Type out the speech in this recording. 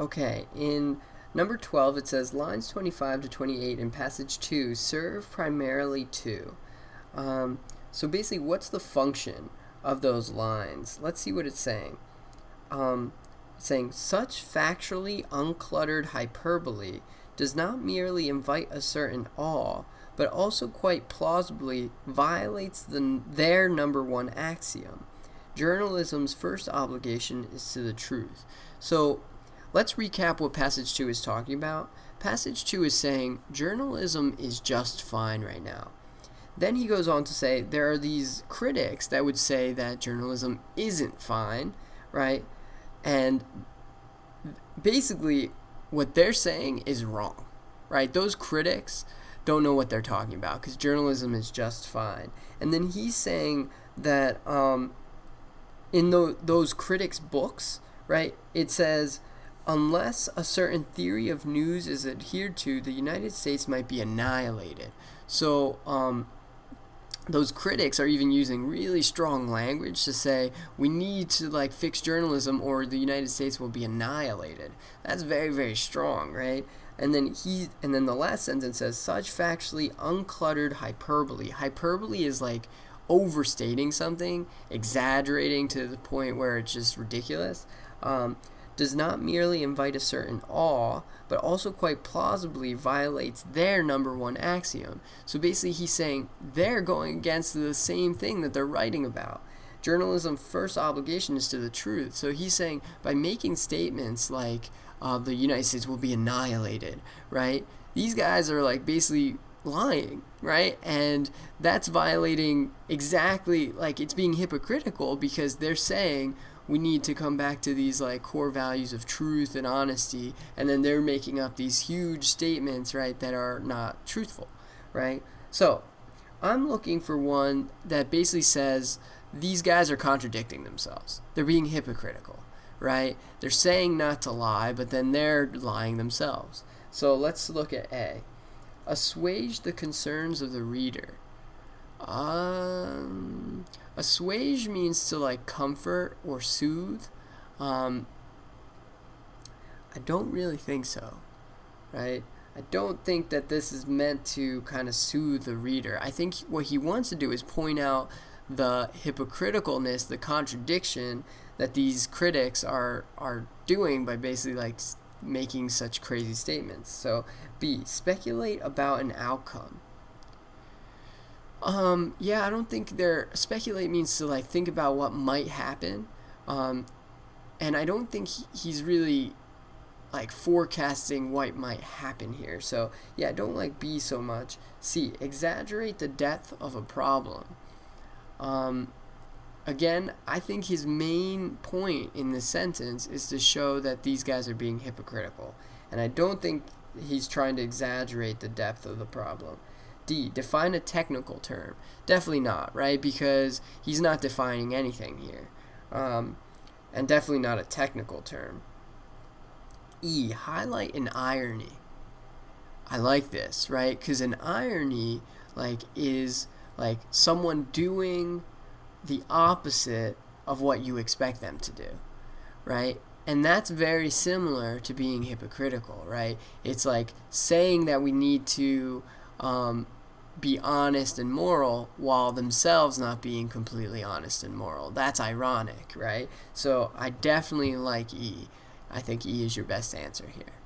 Okay, in number 12 it says lines 25 to 28 in passage 2 serve primarily to. So basically, what's the function of those lines? Let's see what it's saying. It's saying such factually uncluttered hyperbole does not merely invite a certain awe, but also quite plausibly violates their number one axiom. Journalism's first obligation is to the truth. So let's recap what passage 2 is talking about. Passage 2 is saying journalism is just fine right now. Then he goes on to say there are these critics that would say that journalism isn't fine, right? And basically what they're saying is wrong, right? Those critics don't know what they're talking about because journalism is just fine. And then he's saying that in those critics' books, right, it says unless a certain theory of news is adhered to, the United States might be annihilated. So those critics are even using really strong language to say we need to fix journalism or the United States will be annihilated. That's very, very strong, right? And then the last sentence says such factually uncluttered hyperbole. Hyperbole is like overstating something, exaggerating to the point where it's just ridiculous. Does not merely invite a certain awe, but also quite plausibly violates their number one axiom. So basically he's saying they're going against the same thing that they're writing about. Journalism's first obligation is to the truth. So he's saying by making statements like the United States will be annihilated, right? These guys are basically lying, right? And that's violating exactly, it's being hypocritical because they're saying we need to come back to these core values of truth and honesty, and then they're making up these huge statements, right, that are not truthful, right? So I'm looking for one that basically says these guys are contradicting themselves. They're being hypocritical, right? They're saying not to lie, but then they're lying themselves. So let's look at A. Assuage the concerns of the reader. Assuage means to comfort or soothe. I don't really think so, right? I don't think that this is meant to kind of soothe the reader. I think what he wants to do is point out the hypocriticalness, the contradiction that these critics are doing by basically making such crazy statements. So B, speculate about an outcome. I don't think speculate means to think about what might happen. And I don't think he's really forecasting what might happen here. So I don't like B so much. C, exaggerate the depth of a problem. Again, I think his main point in this sentence is to show that these guys are being hypocritical. And I don't think he's trying to exaggerate the depth of the problem. D, define a technical term. Definitely not, right? Because he's not defining anything here. And definitely not a technical term. E, highlight an irony. I like this, right? Because an irony, is someone doing the opposite of what you expect them to do, right? And that's very similar to being hypocritical, right? It's saying that we need to be honest and moral while themselves not being completely honest and moral. That's ironic, right? So I definitely like E. I think E is your best answer here.